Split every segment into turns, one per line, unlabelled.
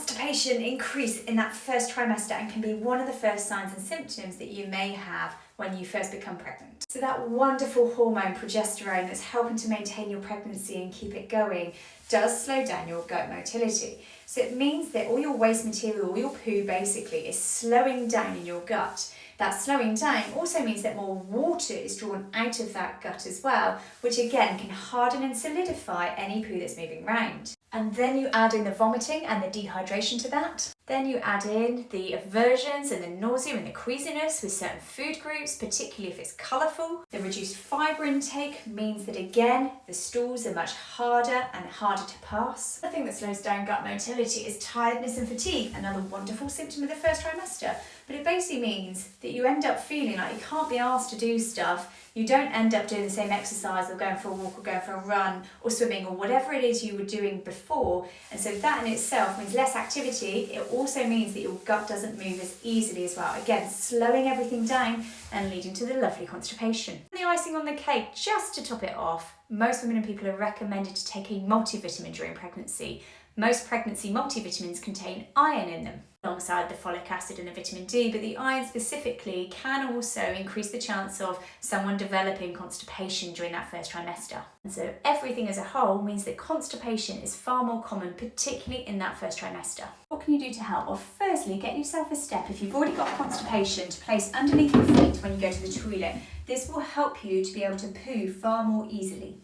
constipation increase in that first trimester and can be one of the first signs and symptoms that you may have when you first become pregnant. So that wonderful hormone progesterone that's helping to maintain your pregnancy and keep it going does slow down your gut motility. So it means that all your waste material, all your poo basically, is slowing down in your gut. That slowing down also means that more water is drawn out of that gut as well, which again can harden and solidify any poo that's moving around. And then you add in the vomiting and the dehydration to that. Then you add in the aversions and the nausea and the queasiness with certain food groups, particularly if it's colourful. The reduced fibre intake means that again, the stools are much harder and harder to pass. The thing that slows down gut motility is tiredness and fatigue, another wonderful symptom of the first trimester. But it basically means that you end up feeling like you can't be asked to do stuff. You don't end up doing the same exercise or going for a walk or going for a run or swimming or whatever it is you were doing before. And so that in itself means less activity. It also means that your gut doesn't move as easily as well. Again, slowing everything down and leading to the lovely constipation. And the icing on the cake, just to top it off, most women and people are recommended to take a multivitamin during pregnancy. Most pregnancy multivitamins contain iron in them, alongside the folic acid and the vitamin D, but the iron specifically can also increase the chance of someone developing constipation during that first trimester. And so everything as a whole means that constipation is far more common, particularly in that first trimester. What can you do to help? Well, firstly, get yourself a step, if you've already got constipation, to place underneath your feet when you go to the toilet. This will help you to be able to poo far more easily.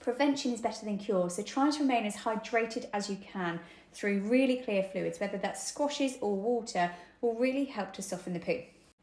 Prevention is better than cure, so try to remain as hydrated as you can through really clear fluids, whether that's squashes or water, will really help to soften the poo.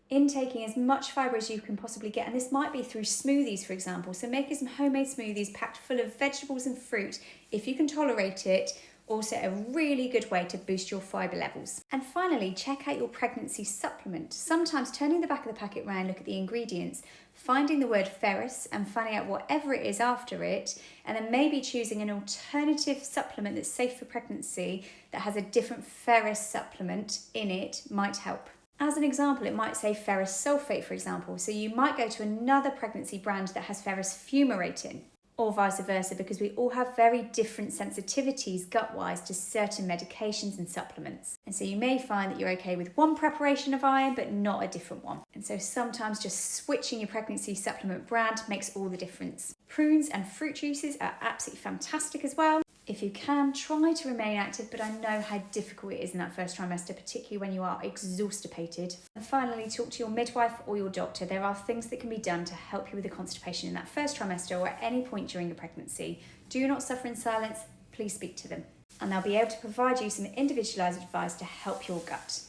Intaking as much fibre as you can possibly get, and this might be through smoothies, for example, so making some homemade smoothies packed full of vegetables and fruit, if you can tolerate it. Also a really good way to boost your fibre levels. And finally, check out your pregnancy supplement. Sometimes turning the back of the packet round, look at the ingredients, finding the word ferrous and finding out whatever it is after it, and then maybe choosing an alternative supplement that's safe for pregnancy that has a different ferrous supplement in it might help. As an example, it might say ferrous sulfate, for example, so you might go to another pregnancy brand that has ferrous fumarate in, or vice versa, because we all have very different sensitivities gut-wise to certain medications and supplements. And so you may find that you're okay with one preparation of iron, but not a different one. And so sometimes just switching your pregnancy supplement brand makes all the difference. Prunes and fruit juices are absolutely fantastic as well. If you can, try to remain active, but I know how difficult it is in that first trimester, particularly when you are exhaustipated. And finally, talk to your midwife or your doctor. There are things that can be done to help you with the constipation in that first trimester or at any point during the pregnancy. Do not suffer in silence, please speak to them. And they'll be able to provide you some individualised advice to help your gut.